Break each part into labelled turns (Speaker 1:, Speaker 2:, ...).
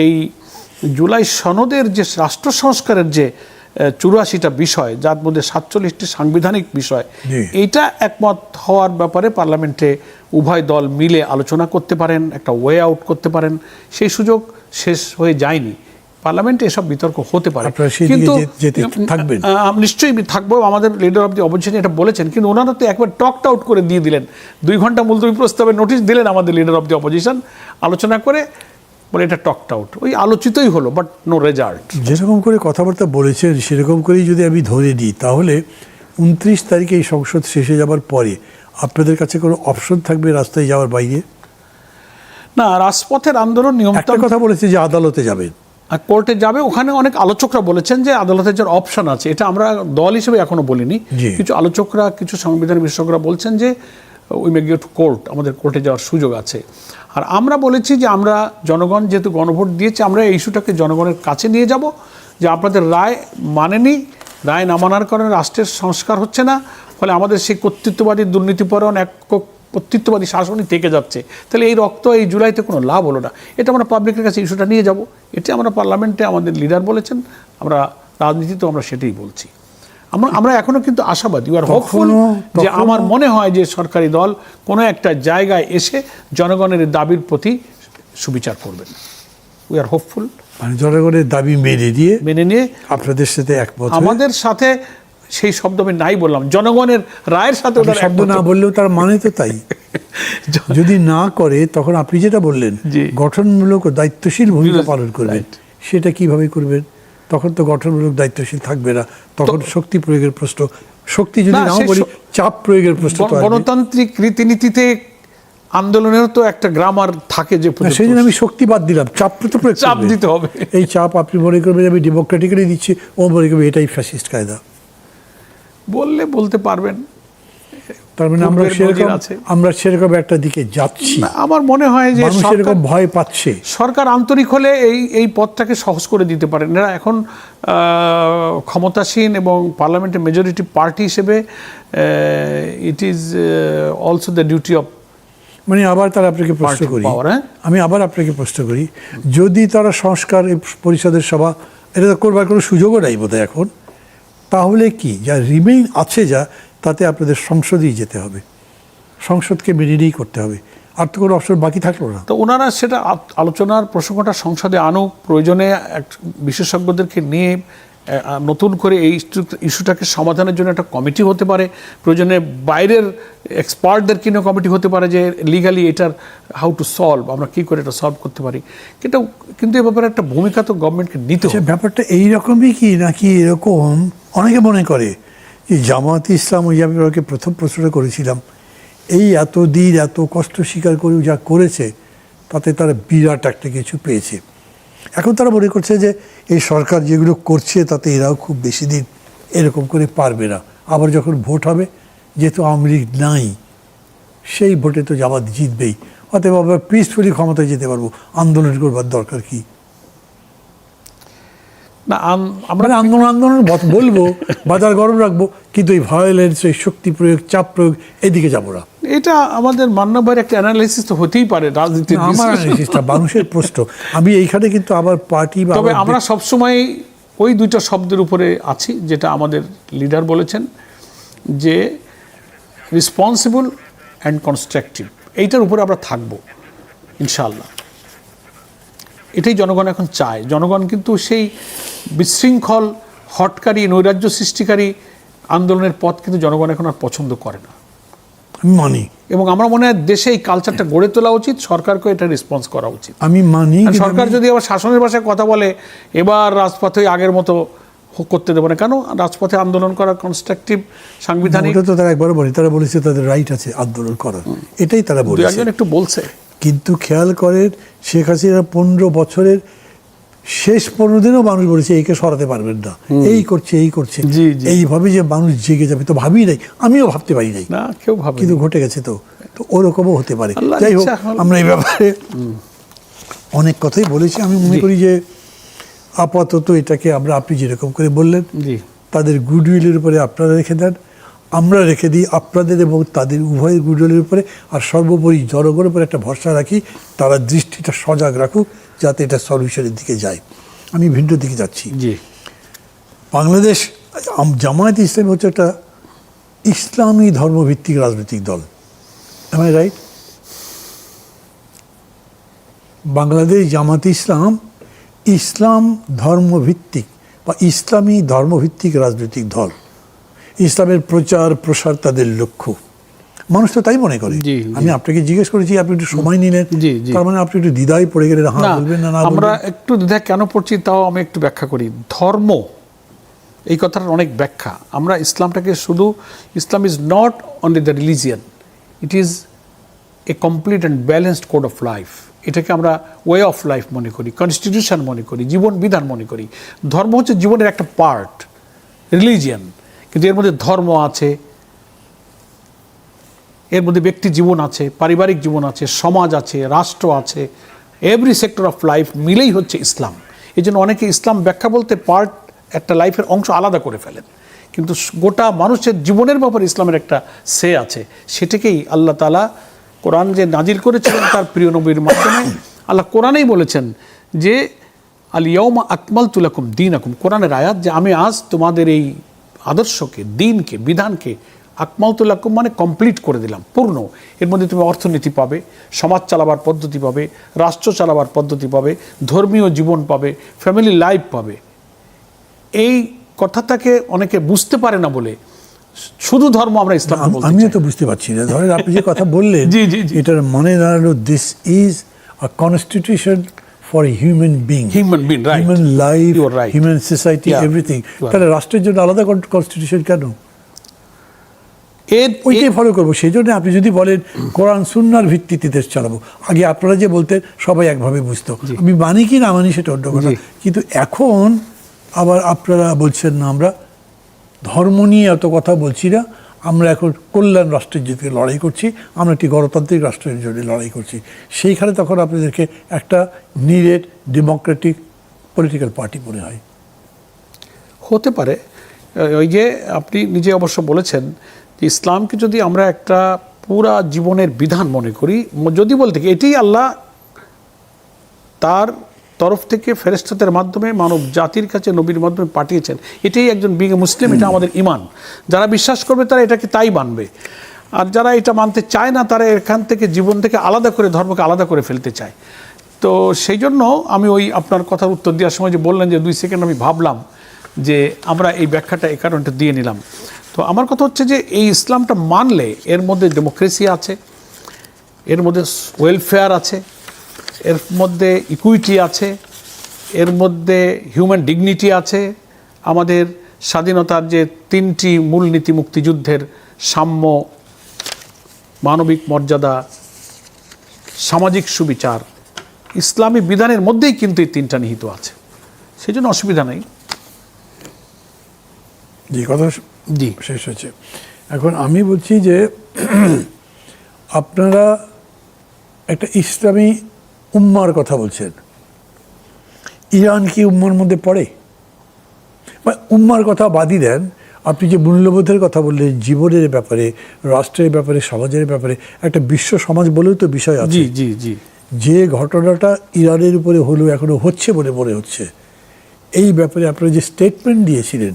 Speaker 1: এই জুলাই সনদের যে রাষ্ট্র সংস্কারের যে 84টা বিষয়, যার মধ্যে 47টি সাংবিধানিক বিষয়, এইটা একমত হওয়ার ব্যাপারে পার্লামেন্টে উভয় দল মিলে আলোচনা করতে পারেন, একটা ওয়ে আউট করতে পারেন। সেই সুযোগ শেষ হয়ে যায়নি, পার্লামেন্টে এসব বিতর্ক হতে পারে, কিন্তু নিশ্চয়ই থাকবো। আমাদের লিডার অব দি অপোজিশন এটা বলেছেন, কিন্তু ওনারা তো একবার টকড আউট করে দিয়ে দিলেন, 2 ঘন্টা মুলতবি প্রস্তাবের নোটিশ দিলেন আমাদের লিডার অব দি অপোজিশন, আলোচনা করে বলে এটা টকড আউট, ওই আলোচিতই হলো, বাট নো রেজাল্ট।
Speaker 2: যেরকম করে কথাবার্তা বলেছেন সেরকম করেই যদি আমি ধরে দিই, তাহলে 29 তারিখে এই সংসদ শেষে যাবার পরে আপনাদের কাছে কোনো অপশন থাকবে রাস্তায় যাওয়ার বাইরে?
Speaker 1: না, রাজপথের আন্দোলন নিয়ম
Speaker 2: কথা বলেছে যে আদালতে যাবেন,
Speaker 1: কোর্টে যাবে। ওখানে অনেক আলোচকরা বলেছেন যে আদালতের যে অপশন আছে, এটা আমরা দল হিসেবে এখনো বলিনি, কিছু আলোচকরা, কিছু সংবিধান বিশেষজ্ঞরা বলছেন যে we may go to court, আমাদের কোর্টে যাওয়ার সুযোগ আছে। আর আমরা বলেছি যে আমরা জনগণ যেহেতু গণভোট দিয়েছে, আমরা এই ইস্যুটাকে জনগণের কাছে নিয়ে যাব, যে আপনাদের রায় মানেনি, রায় না মানার কারণে রাষ্ট্রের সংস্কার হচ্ছে না, ফলে আমাদের সেই কর্তৃত্ববাদী দুর্নীতিপরায়ণ এক কর্তৃত্ববাদী শাসনই থেকে যাচ্ছে, তাহলে এই রক্ত এই জুলাইতে কোনো লাভ হলো না। এটা আমরা পাবলিকের কাছে ইস্যুটা নিয়ে যাব, এটা আমরা পার্লামেন্টে আমাদের লিডার বলেছেন, আমরা রাজনীতিতেও আমরা সেটাই বলছি। আমরা এখনো কিন্তু আশাবাদী, ইউ আর হোপফুল, যে আমার মনে হয় যে সরকারি দল কোনো একটা জায়গায় এসে জনগণের দাবির প্রতি সুবিচার করবেন। উই আর হোপফুল,
Speaker 2: মানে জনগণের দাবি মেনে নিয়ে আপনাদের সাথে একমত,
Speaker 1: আমাদের সাথে সেই শব্দ আমি নাই বললাম, জনগণের রায়ের সাথে
Speaker 2: শব্দ না বললেও তার মানে তো তাই। যদি না করে তখন আপনি যেটা বললেন গঠনমূলক ও দায়িত্বশীল ভূমিকা পালন করবেন, সেটা কিভাবে করবেন? তখন তো গঠনমূলক দায়িত্বশীল থাকবে না, তখন শক্তি প্রয়োগের প্রশ্ন, শক্তি যদি নাও বলি চাপ প্রয়োগের প্রশ্ন।
Speaker 1: গণতান্ত্রিক রীতিনীতিতে আন্দোলনের তো একটা গ্রামার থাকে, যে
Speaker 2: সেই জন্য আমি শক্তি বাদ দিলাম, চাপ তো
Speaker 1: চাপ দিতে হবে।
Speaker 2: এই চাপ আপনি মনে করবেন আমি ডেমোক্রেটিক্যালি দিচ্ছি, ও মনে করবে এটাই ফ্যাসিস্ট কায়দা,
Speaker 1: বললে বলতে পারবেন।
Speaker 2: তার মানে আমরা সেরকম একটা দিকে যাচ্ছি।
Speaker 1: আমার মনে হয় যে
Speaker 2: সেরকম ভয় পাচ্ছে।
Speaker 1: সরকার আন্তরিক হলে এই পথটাকে সহজ করে দিতে পারেন। এরা এখন ক্ষমতাসীন এবং পার্লামেন্টের মেজরিটি পার্টি হিসেবে it is also the duty of,
Speaker 2: মানে আবার তারা আপনাকে প্রশ্ন করি, আমি আবার আপনাকে প্রশ্ন করি, যদি তারা সংস্কার পরিষদের সভা এটা করবার কোনো সুযোগও নাই বোধহয় এখন, তাহলে কি যা রিমেইন আছে যা তাতে আপনাদের সংসদেই যেতে হবে, সংসদকে মেনে নিয়েই করতে হবে, আর তো কোনো অপশন বাকি থাকলো না।
Speaker 1: তো ওনারা সেটা আলোচনার প্রসঙ্গটা সংসদে আনুক, প্রয়োজনে বিশেষজ্ঞদেরকে নিয়ে নতুন করে এই ইস্যুটাকে সমাধানের জন্য একটা কমিটি হতে পারে, প্রয়োজনে বাইরের এক্সপার্টদেরকে নিয়ে কমিটি হতে পারে, যে লিগালি এটার হাউ টু সলভ, আমরা কী করে এটা সলভ করতে পারি। কিন্তু এ ব্যাপারে একটা ভূমিকা তো গভর্নমেন্টকে নিতে হবে।
Speaker 2: ব্যাপারটা এইরকমই কি নাকি এরকম অনেকে মনে করে যে জামাত ইসলাম, ওই আমি ওকে প্রথম প্রশ্নটা করেছিলাম, এই এত দিন এত কষ্ট স্বীকার করে যা করেছে তাতে তারা বিরাট একটা কিছু পেয়েছে। এখন তারা মনে করছে যে এই সরকার যেগুলো করছে তাতে এরাও খুব বেশি দিন এরকম করে পারবে না, আবার যখন ভোট হবে যেহেতু আওয়ামী লীগ নাই সেই ভোটে তো জামাত জিতবেই, অতএব আবার পিসফুলি ক্ষমতায় যেতে পারবো, আন্দোলন করবার দরকার কি?
Speaker 1: না,
Speaker 2: আমরা আন্দোলন বলবো, বাজার গরম রাখবো, কিন্তু এই ভায়োলেন্স, এই শক্তি প্রয়োগ, চাপ প্রয়োগ, এদিকে যাবো না।
Speaker 1: এটা আমাদের মান্যবরের একটা অ্যানালাইসিস তো হতেই পারে, রাজনীতির
Speaker 2: আমার অ্যানালাইসিসটা মানুষের প্রশ্ন। আমি এইখানে কিন্তু আবার পার্টি,
Speaker 1: তবে আমরা সবসময় ওই দুইটা শব্দের উপরে আছি, যেটা আমাদের লিডার বলেছেন, যে রেসপন্সিবল অ্যান্ড কনস্ট্রাকটিভ, এইটার উপরে আমরা থাকবো ইনশাআল্লাহ। এটাই জনগণ এখন চায়। জনগণ কিন্তু সেই বিশৃঙ্খল, হটকারী, নৈরাজ্য সৃষ্টিকারী আন্দোলনের পথ কিন্তু জনগণ এখন আর পছন্দ করে না,
Speaker 2: মানি।
Speaker 1: এবং আমরা মনে হয় দেশে এই কালচারটা গড়ে তোলা উচিত, সরকারকে এটা রেসপন্স করা উচিত।
Speaker 2: আমি মানি,
Speaker 1: সরকার যদি আবার শাসনের ভাষায় কথা বলে, এবার রাজপথে আগের মতো করতে দেবো না, কেন? রাজপথে আন্দোলন করা কনস্ট্রাকটিভ, সাংবিধানিক,
Speaker 2: তো তারা একবার বলে, তারা বলেছে তাদের রাইট আছে আন্দোলন করার, এটাই তারা বলেছে।
Speaker 1: একজন একটু বলছে,
Speaker 2: কিন্তু খেয়াল করেন শেখ হাসিনা 15 বছরের শেষ 15 দিনও মানুষ বলেছে এইকে সরাতে পারবেন না, এই করছে এইভাবে যে মানুষ জেগে যাবে তো ভাবি নাই, আমিও ভাবতে পারি নাই,
Speaker 1: না কেউ ভাবে,
Speaker 2: কিন্তু ঘটে গেছে। তো ওরকমও হতে পারে। যাই হোক, আমরা এই ব্যাপারে অনেক কথাই বলেছি। আমি মনে করি যে আপাতত এটাকে আমরা, আপনি যেরকম করে বললেন, তাদের গুডউইলের উপরে আপনারা রেখে দেন, আমরা রেখে দিই আপনাদের এবং তাদের উভয়ের গুডউইলের উপরে, আর সর্বোপরি জনগণের উপরে একটা ভরসা রাখি, তারা দৃষ্টিটা সজাগ রাখুক যাতে এটা সলিউশনের দিকে যায়। আমি ভিন্ন দিকে যাচ্ছি।
Speaker 1: জি,
Speaker 2: বাংলাদেশ জামায়াত ইসলামী হচ্ছে একটা ইসলামী ধর্মভিত্তিক রাজনৈতিক দল। Am I right? Bangladesh Jamaat ইসলাম ইসলাম ধর্মভিত্তিক বা ইসলামী ধর্মভিত্তিক রাজনৈতিক দল। ইসলামের প্রচার প্রসার তাদের লক্ষ্য। মানুষ তো তাই মনে করে। আমি আপনাকে জিজ্ঞেস করেছি, আপনি একটু সময় নিলেন, তার মানে আপনি একটু দ্বিধায় পড়ে গেলেন। হ্যাঁ বলবেন না?
Speaker 1: আমরা একটু দ্বিধা কেন পড়ছি তাও আমি একটু ব্যাখ্যা করি। ধর্ম এই কথাটার অনেক ব্যাখ্যা। আমরা ইসলামটাকে শুধু, Islam is not only the religion, it is a complete and balanced code of life. এটাকে আমরা ওয়ে অফ লাইফ মনে করি, কনস্টিটিউশন মনে করি, জীবন বিধান মনে করি। ধর্ম হচ্ছে জীবনের একটা পার্ট, রিলিজিয়ান, কিন্তু এর মধ্যে ধর্ম আছে, এর মধ্যে ব্যক্তি জীবন আছে, পারিবারিক জীবন আছে, সমাজ আছে, রাষ্ট্র আছে, এভরি সেক্টর অফ লাইফ মিলেই হচ্ছে ইসলাম। এই জন্য অনেকে ইসলাম ব্যাখ্যা বলতে পার্ট, একটা লাইফের অংশ আলাদা করে ফেলেন, কিন্তু গোটা মানুষের জীবনের ব্যাপারে ইসলামের একটা সে আছে। সেটাকেই আল্লাহ তাআলা কোরআন যে নাজিল করেছিলেন তার প্রিয় নবীর মাধ্যমে, আল্লাহ কোরআনেই বলেছেন যে আল ইয়াউমা আকমালতু লাকুম দীনাকুম, কোরআনের আয়াত যে আমি আজ তোমাদের এই আদর্শকে, দিনকে, বিধানকে আকমালতু লাকুম মানে কমপ্লিট করে দিলাম, পূর্ণ। এর মধ্যে তুমি অর্থনীতি পাবে, সমাজ চালাবার পদ্ধতি পাবে, রাষ্ট্র চালাবার পদ্ধতি পাবে, ধর্মীয় জীবন পাবে, ফ্যামিলি লাইফ পাবে। এই কথাটাকে অনেকে বুঝতে পারে না বলে শুধু ধর্ম আমরা ইসলাম বলতে চাই।
Speaker 2: আমিও তো বুঝতে পারছি না। ধরেন আপনি যে কথা বললেন, এটার মানে দাঁড়ালো this is a constitution for human being, human life, human society, everything. তাহলে রাষ্ট্রের জন্য আলাদা কনস্টিটিউশন কেন? ওইটাই ফলো করবো। সেই জন্য আপনি যদি বলেন কোরআন সুন্নাহর ভিত্তিতে দেশ চালাবো, আগে আপনারা যে বলতেন সবাই একভাবে বুঝতো, আমি মানি কি না মানি সেটা অন্য কথা। কিন্তু এখন আবার আপনারা বলছেন না আমরা ধর্ম নিয়ে এত কথা বলছি না, আমরা এখন কল্যাণ রাষ্ট্রের জন্য লড়াই করছি, আমরা একটি গণতান্ত্রিক রাষ্ট্রের জন্য লড়াই করছি। সেইখানে তখন আপনাদেরকে একটা নিরেট ডেমোক্রেটিক পলিটিক্যাল পার্টি মনে হয়।
Speaker 1: হতে পারে। ওই যে আপনি নিজে অবশ্য বলেছেন যে ইসলামকে যদি আমরা একটা পুরা জীবনের বিধান মনে করি, যদি বলতে কি এটাই আল্লাহ তার তরফ থেকে ফেরেশতাদের মাধ্যমে মানব জাতির কাছে নবীর মাধ্যমে পাঠিয়েছেন, এটাই একজন বিং মুসলিম, এটা আমাদের ঈমান। যারা বিশ্বাস করবে তারা এটাকে তাই মানবে, আর যারা এটা মানতে চায় না তারা এখান থেকে জীবন থেকে আলাদা করে, ধর্মকে আলাদা করে ফেলতে চায়। তো সেই জন্য আমি ওই আপনার কথার উত্তর দেওয়ার সময় যে বললেন যে 2 সেকেন্ড আমি ভাবলাম যে আমরা এই ব্যাখ্যাটা এই কারণটা দিয়ে নিলাম। তো আমার কথা হচ্ছে যে এই ইসলামটা মানলে এর মধ্যে ডেমোক্রেসি আছে, এর মধ্যে ওয়েলফেয়ার আছে, এর মধ্যে ইকুইটি আছে, এর মধ্যে হিউম্যান ডিগনিটি আছে, আমাদের স্বাধীনতার যে 3টি মূলনীতি, মুক্তিযুদ্ধের সাম্য, মানবিক মর্যাদা, সামাজিক সুবিচার, ইসলামী বিধানের মধ্যেই কিন্তু এই 3টা নিহিত আছে। সেই জন্য অসুবিধা নেই।
Speaker 2: জি, কথা জি শেষ হয়েছে। এখন আমি বলছি যে আপনারা একটা ইসলামী উম্মার কথা বলছেন, ইরান কি উম্মার মধ্যে পড়ে? বা উম্মার কথা বাদই দেন, আপনি যে মূল্যবোধের কথা বললেন, জীবনের ব্যাপারে, রাষ্ট্রের ব্যাপারে, সমাজের ব্যাপারে, একটা বিশ্ব সমাজ বলেও তো বিষয় আছে।
Speaker 1: জি জি জি।
Speaker 2: যে ঘটনাটা ইরানের উপরে হলো, এখনো হচ্ছে বলে মনে হচ্ছে, এই ব্যাপারে আপনারা যে স্টেটমেন্ট দিয়েছিলেন,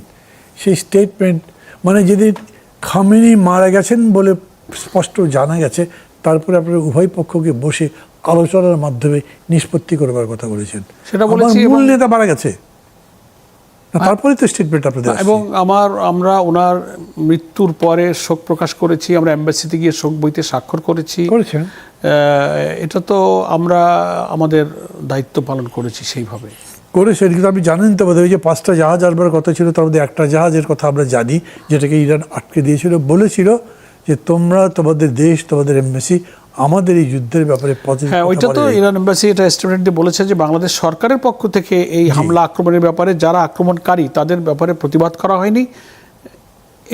Speaker 2: সেই স্টেটমেন্ট মানে যেদিন খামেনি মারা গেছেন বলে স্পষ্ট জানা গেছে, তারপরে আপনারা উভয় পক্ষকে বসে আলোচনার মাধ্যমে নিষ্পত্তি করবার কথা বলেছেন।
Speaker 1: সেটা বলেছি,
Speaker 2: মূল নেতা মারা গেছে, তারপরে তো স্টেটমেন্ট আপনাদের।
Speaker 1: এবং আমরা ওনার মৃত্যুর পরে শোক প্রকাশ করেছি, আমরা এম্বাসিতে গিয়ে শোক বইতে স্বাক্ষর করেছি। এটা তো আমরা আমাদের দায়িত্ব পালন করেছি সেইভাবে
Speaker 2: করেছেন। কিন্তু আপনি জানেন তো বোধহয় যে 5টা জাহাজ আসবার কথা ছিল, তার মধ্যে একটা জাহাজের কথা আমরা জানি, যেটাকে ইরান আটকে দিয়েছিল, বলেছিল যে তোমরা তোমাদের দেশ, তোমাদের এমবাসি আমাদের এই যুদ্ধের ব্যাপারে পজিটিভ।
Speaker 1: হ্যাঁ, ওইটা তো ইরান এমবাসি এটা স্টেটমেন্ট দিয়ে বলেছে যে বাংলাদেশ সরকারের পক্ষ থেকে এই হামলা আক্রমণের ব্যাপারে যারা আক্রমণকারী তাদের ব্যাপারে প্রতিবাদ করা হয়নি,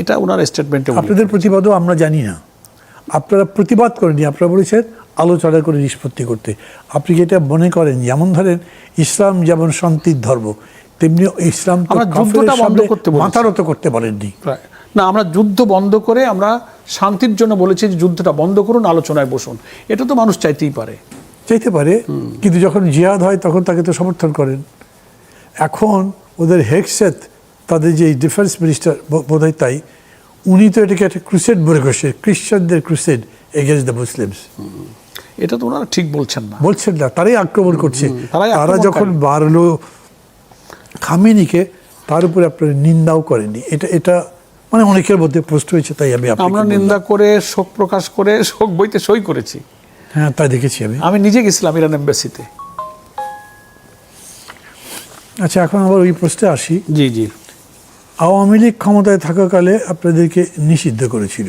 Speaker 1: এটা ওনার স্টেটমেন্টে।
Speaker 2: আপনাদের প্রতিবাদও আমরা জানি না, আপনারা প্রতিবাদ করেনি, আপনারা বলেছেন আলোচনা করে নিষ্পত্তি করতে। আপনি কি এটা মনে করেন, যেমন ধরেন ইসলাম যেমন শান্তির ধর্ম, তেমনি ইসলাম
Speaker 1: যুদ্ধটা বন্ধ করতে
Speaker 2: মাথারত করতে বলেননি?
Speaker 1: না, আমরা যুদ্ধ বন্ধ করে আমরা শান্তির জন্য বলেছি যে যুদ্ধটা বন্ধ করুন, আলোচনায় বসুন। এটা তো মানুষ চাইতেই পারে।
Speaker 2: চাইতে পারে, কিন্তু যখন জিহাদ হয় তখন তাকে তো সমর্থন করেন। এখন ওদের হেগসেথ, তাদের যে ডিফেন্স মিনিস্টার বোধ হয় তাই, উনি তো এটাকে একটা ক্রুসেড বলে করছে, খ্রিস্টানদের ক্রুসেড এগেনস্ট দ্য মুসলিমস।
Speaker 1: এটা তো ওনারা ঠিক বলছেন না,
Speaker 2: তারাই আক্রমণ করছে।
Speaker 1: তারাই
Speaker 2: তারা যখন বাড়লো খামেনিকে, তার উপরে আপনারা নিন্দাও করেননি। এটা মানে অনেকের মধ্যে পোস্ট হয়েছে, তাই
Speaker 1: আমরা নিন্দা করে, শোক প্রকাশ করে, শোক বইতে সই করেছি।
Speaker 2: হ্যাঁ, তাই দেখেছি আমি
Speaker 1: নিজে গেছিলাম ইরান এম্বাসিতে।
Speaker 2: আচ্ছা, এখন আবার ওই প্রশ্নে আসি।
Speaker 1: জি জি।
Speaker 2: আওয়ামী লীগ ক্ষমতায় থাকাকালে আপনাদেরকে নিষিদ্ধ করেছিল।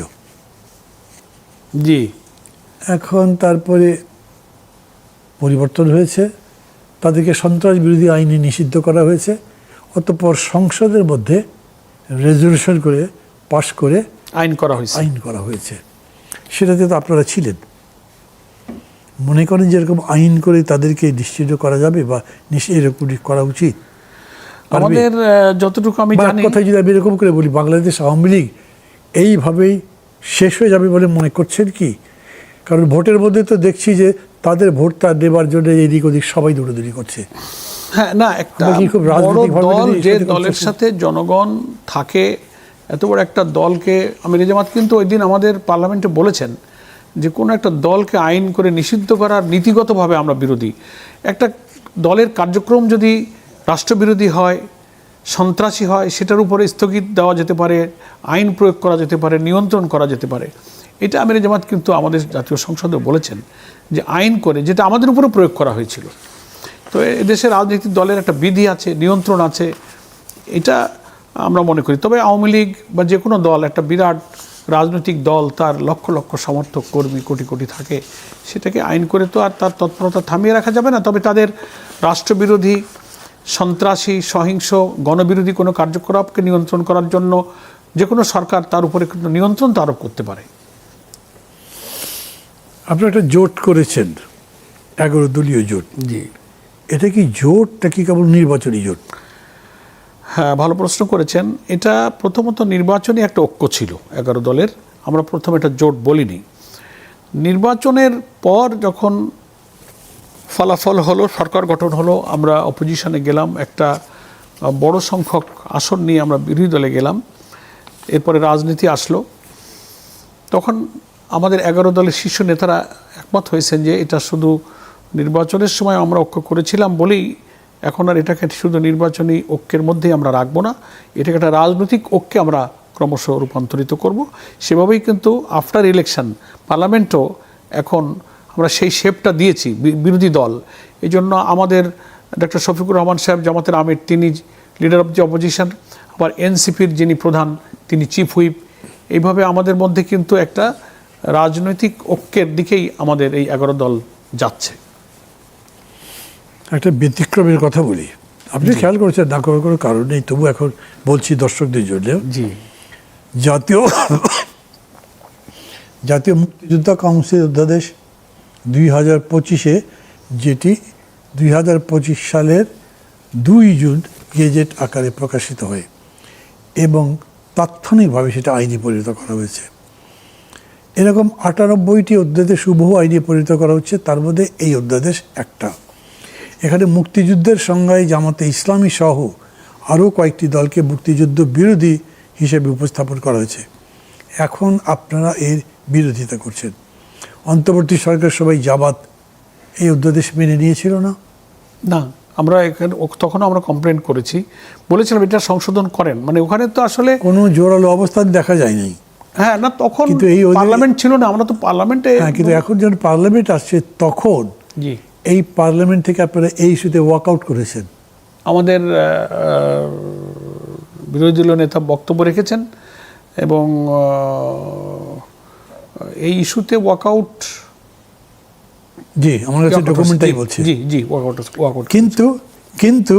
Speaker 1: জি।
Speaker 2: এখন তারপরে পরিবর্তন হয়েছে, তাদেরকে সন্ত্রাস বিরোধী আইনে নিষিদ্ধ করা হয়েছে। অতঃপর সংসদের মধ্যে রেজলিউশন করে পাশ করে
Speaker 1: আইন করা হয়েছে।
Speaker 2: সেটাতে তো আপনারা ছিলেন। মনে করেন যে এরকম আইন করে তাদেরকে নিষিদ্ধ করা যাবে বা এরকম করা উচিত?
Speaker 1: আমাদের যতটুকু আমি জানি,
Speaker 2: কথাই যদি আমি এরকম করে বলি, বাংলাদেশ আওয়ামী লীগ এইভাবেই শেষ হয়ে যাবে বলে মনে করছেন কি? কারণ ভোটের মধ্যে তো দেখছি যে তাদের ভোটটা দেবার জন্য এদিক ওদিক সবাই দৌড়াদৌড়ি করছে।
Speaker 1: হ্যাঁ, না, একটা বড় দল, যে দলের সাথে জনগণ থাকে, এত বড় একটা দলকে, আমির জামাত কিন্তু ওই দিন আমাদের পার্লামেন্টে বলেছেন যে কোনো একটা দলকে আইন করে নিষিদ্ধ করার নীতিগতভাবে আমরা বিরোধী। একটা দলের কার্যক্রম যদি রাষ্ট্রবিরোধী হয়, সন্ত্রাসী হয়, সেটার উপরে স্থগিত দেওয়া যেতে পারে, আইন প্রয়োগ করা যেতে পারে, নিয়ন্ত্রণ করা যেতে পারে। এটা আমির জামাত কিন্তু আমাদের জাতীয় সংসদে বলেছেন যে আইন করে, যেটা আমাদের উপরে প্রয়োগ করা হয়েছিল। তো এদেশের রাজনৈতিক দলের একটা বিধি আছে, নিয়ন্ত্রণ আছে, এটা আমরা মনে করি। তবে আওয়ামী লীগ বা যে কোনো দল, একটা বিরাট রাজনৈতিক দল, তার লক্ষ লক্ষ সমর্থক, কর্মী কোটি কোটি থাকে, সেটাকে আইন করে তো আর তার তৎপরতা থামিয়ে রাখা যাবে না। তবে তাদের রাষ্ট্রবিরোধী, সন্ত্রাসী, সহিংস, গণবিরোধী কোনো কার্যকলাপকে নিয়ন্ত্রণ করার জন্য যে কোনো সরকার তার উপরে কিন্তু নিয়ন্ত্রণ তো আরোপ করতে পারে।
Speaker 2: আপনারা একটা জোট করেছেন, 11 দলীয় জোট।
Speaker 1: জি।
Speaker 2: এটা কি জোটটা কি কেবল নির্বাচনী জোট?
Speaker 1: হ্যাঁ, ভালো প্রশ্ন করেছেন। এটা প্রথমত নির্বাচনী একটা ঐক্য ছিল 11 দলের। আমরা প্রথমে এটা জোট বলিনি। নির্বাচনের পর যখন ফলাফল হলো, সরকার গঠন হলো, আমরা অপোজিশনে গেলাম, একটা বড় সংখ্যক আসন নিয়ে আমরা বিরোধী দলে গেলাম। এরপরে রাজনীতি আসলো। তখন আমাদের 11 দলের শীর্ষ নেতারা একমত হয়েছেন যে এটা শুধু নির্বাচনের সময় আমরা ঐক্য করেছিলাম বলেই এখন আর এটাকে শুধু নির্বাচনী ঐক্যের মধ্যেই আমরা রাখবো না, এটাকে একটা রাজনৈতিক ঐক্যে আমরা ক্রমশ রূপান্তরিত করব। সেভাবেই কিন্তু আফটার ইলেকশন পার্লামেন্টও এখন আমরা সেই শেপটা দিয়েছি, বিরোধী দল। এই জন্য আমাদের ডক্টর শফিকুর রহমান সাহেব, জামাতের আমির, তিনি লিডার অফ দি অপোজিশন, আবার এনসিপির যিনি প্রধান, তিনি চিফ হুইপ। এইভাবে আমাদের মধ্যে কিন্তু একটা রাজনৈতিক ঐক্যের দিকেই আমাদের এই 11 দল যাচ্ছে।
Speaker 2: একটা ব্যতিক্রমের কথা বলি, আপনি খেয়াল করেছেন না করার কোনো কারণ নেই, তবু এখন বলছি দর্শকদের জন্য।
Speaker 1: জি।
Speaker 2: জাতীয় মুক্তিযোদ্ধা কাউন্সিল অধ্যাদেশ 2025-এ, যেটি 2025 সালের 2 জুন গেজেট আকারে প্রকাশিত হয় এবং তাৎক্ষণিকভাবে সেটা আইনে পরিণত করা হয়েছে। এরকম 98টি অধ্যাদেশ হুবহু আইনে পরিণত করা হচ্ছে, তার মধ্যে এই অধ্যাদেশ একটা। এখানে মুক্তিযুদ্ধের সংজ্ঞায় জামাতে ইসলামী সহ আরও কয়েকটি দলকে মুক্তিযুদ্ধ বিরোধী হিসেবে উপস্থাপন করা হয়েছে। এখন আপনারা এর বিরোধিতা করছেন। অন্তর্বর্তী সরকার সবাই জামাত এই অধ্যাদেশ মেনে নিয়েছিল না?
Speaker 1: না, আমরা এখানে তখনও আমরা কমপ্লেন করেছি, বলেছিলাম এটা সংশোধন করেন। মানে ওখানে তো আসলে
Speaker 2: কোনো জোরালো অবস্থান দেখা যায় নাই।
Speaker 1: হ্যাঁ, না, তখন
Speaker 2: কিন্তু এই
Speaker 1: পার্লামেন্ট ছিল না, আমরা তো পার্লামেন্টে।
Speaker 2: হ্যাঁ, কিন্তু এখন যখন পার্লামেন্ট আসছে তখন
Speaker 1: জি,
Speaker 2: এই পার্লামেন্ট থেকে আপনারা এই ইস্যুতে ওয়াকআউট করেছেন।
Speaker 1: আমাদের বিরোধী দলীয় নেতা বক্তব্য রেখেছেন এবং এই ইস্যুতে ওয়াকআউট।
Speaker 2: জি, আমার কাছে ডকুমেন্টটাই বলছে।
Speaker 1: জি জি, ওয়াকআউট।
Speaker 2: কিন্তু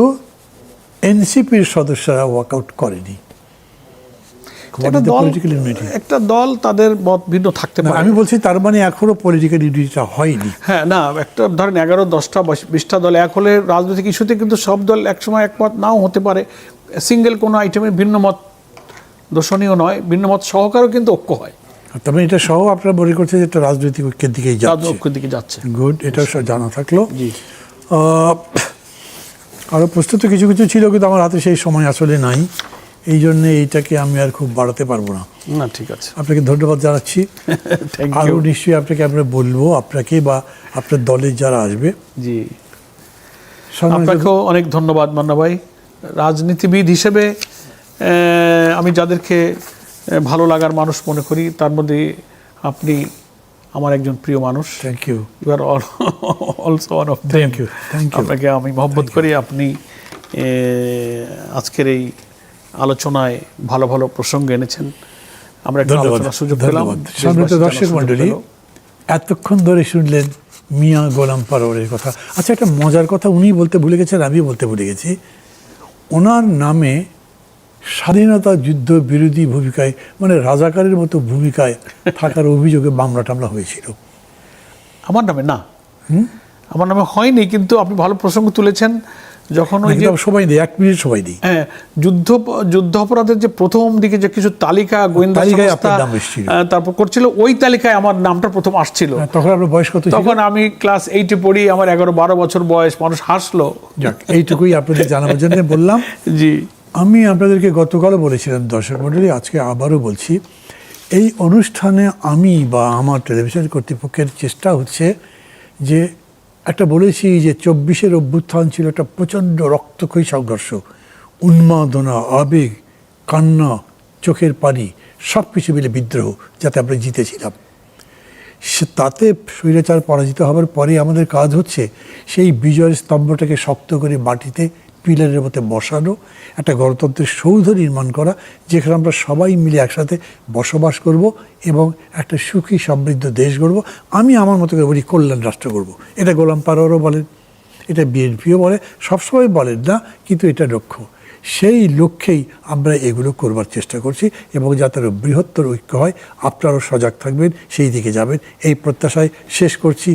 Speaker 2: এনসিপির সদস্যরা ওয়াকআউট করেনি।
Speaker 1: একটা দল তাদের মত ভিন্ন থাকতে পারে।
Speaker 2: আমি বলছি তার মানে এখনো পলিটিক্যাল ইউনিটিটা হয়নি।
Speaker 1: হ্যাঁ, না, একটা ধরেন 11, 10টা, 20টা দল এক হলে রাজনৈতিক ইস্যুতে কিন্তু সব দল একসময় একমত নাও হতে পারে। সিঙ্গেল কোনো আইটেমে ভিন্ন মত দর্শনীয় নয়, ভিন্ন মত সহকারেও কিন্তু ঐক্য হয়।
Speaker 2: তবে এটা সহ আপনারা মনে করছেন যে একটা রাজনৈতিক ঐক্যের দিকেই যাচ্ছে।
Speaker 1: রাজনৈতিক দিকে যাচ্ছে।
Speaker 2: গুড, এটাও সব জানা থাকলো।
Speaker 1: জি।
Speaker 2: আরও প্রস্তুত কিছু কিছু ছিল, কিন্তু আমার হাতে সেই সময় আসলে নাই, এই জন্যে এইটাকে আমি আর খুব বাড়াতে পারবো না।
Speaker 1: না, ঠিক আছে।
Speaker 2: আপনাকে ধন্যবাদ জানাচ্ছি। আরও নিশ্চয়ই আমরা বলবো আপনাকে বা আপনার দলের যারা আসবে।
Speaker 1: জি, আপনাকেও অনেক ধন্যবাদ মান্না ভাই। রাজনীতিবিদ হিসেবে আমি যাদেরকে ভালো লাগার মানুষ মনে করি, তার মধ্যে আপনি আমার একজন প্রিয় মানুষ।
Speaker 2: Thank you.
Speaker 1: You are also one of them. আপনাকে আমি মহব্বত করি। আপনি আজকের এই আলোচনায় ভালো ভালো প্রসঙ্গ এনেছেন, আমরা একটা আলোচনার সুযোগ পেলাম।
Speaker 2: সম্মানিত দর্শক মণ্ডলী, এতক্ষণ ধরে শুনলেন মিয়া গোলাম পরোয়ারের কথা। আচ্ছা, একটা মজার কথা উনি বলতে ভুলে গেছেন, আমি বলতে ভুলে গেছি। ওনার নামে স্বাধীনতা যুদ্ধ বিরোধী ভূমিকায়, মানে রাজাকারের মতো ভূমিকায় থাকার অভিযোগে মামলা টামলা হয়েছিল।
Speaker 1: আমার নামে না, আমার নামে হয়নি, কিন্তু আপনি ভালো প্রসঙ্গ তুলেছেন। যখন ওই যে
Speaker 2: সবাই দিই, 1 মিনিট সবাই দিই,
Speaker 1: হ্যাঁ, যুদ্ধ অপরাধের যে প্রথম দিকে যে কিছু তালিকা গোয়েন্দা সংস্থা তারপর করছিল, ওই তালিকায় আমার নামটা প্রথম আসছিল।
Speaker 2: তখন আপনার বয়স কত?
Speaker 1: তখন আমি ক্লাস 8-এ পড়ি, আমার 11-12 বছর বয়স। মানুষ হাসলো।
Speaker 2: যাক, এইটুকুই আপনাদের জানাবার জন্য বললাম।
Speaker 1: জি,
Speaker 2: আমি আপনাদেরকে গতকালও বলেছিলাম দর্শক মণ্ডলী, আজকে আবারও বলছি, এই অনুষ্ঠানে আমি বা আমার টেলিভিশন কর্তৃপক্ষের চেষ্টা হচ্ছে যে, একটা বলেছি যে 24-এর অভ্যুত্থান ছিল একটা প্রচণ্ড রক্তক্ষয়ী সংঘর্ষ, উন্মাদনা, আবেগ, কান্না, চোখের পানি, সব কিছু মিলে বিদ্রোহ, যাতে আমরা জিতেছিলাম। তাতে স্বৈরাচার পরাজিত হবার পরে আমাদের কাজ হচ্ছে সেই বিজয়ের স্তম্ভটাকে শক্ত করে মাটিতে পিলারের মধ্যে বসানো, একটা গণতন্ত্রের সৌধ নির্মাণ করা, যেখানে আমরা সবাই মিলে একসাথে বসবাস করব এবং একটা সুখী সমৃদ্ধ দেশ গড়ব। আমি আমার মতো করে বলি কল্যাণ রাষ্ট্র করব। এটা গোলাম পরোয়ারও বলেন, এটা বিএনপিও বলে, সবসময় বলেন না, কিন্তু এটা লক্ষ্য। সেই লক্ষ্যেই আমরা এগুলো করবার চেষ্টা করছি, এবং যাতে বৃহত্তর ঐক্য হয়, আপনারাও সজাগ থাকবেন, সেই দিকে যাবেন, এই প্রত্যাশায় শেষ করছি।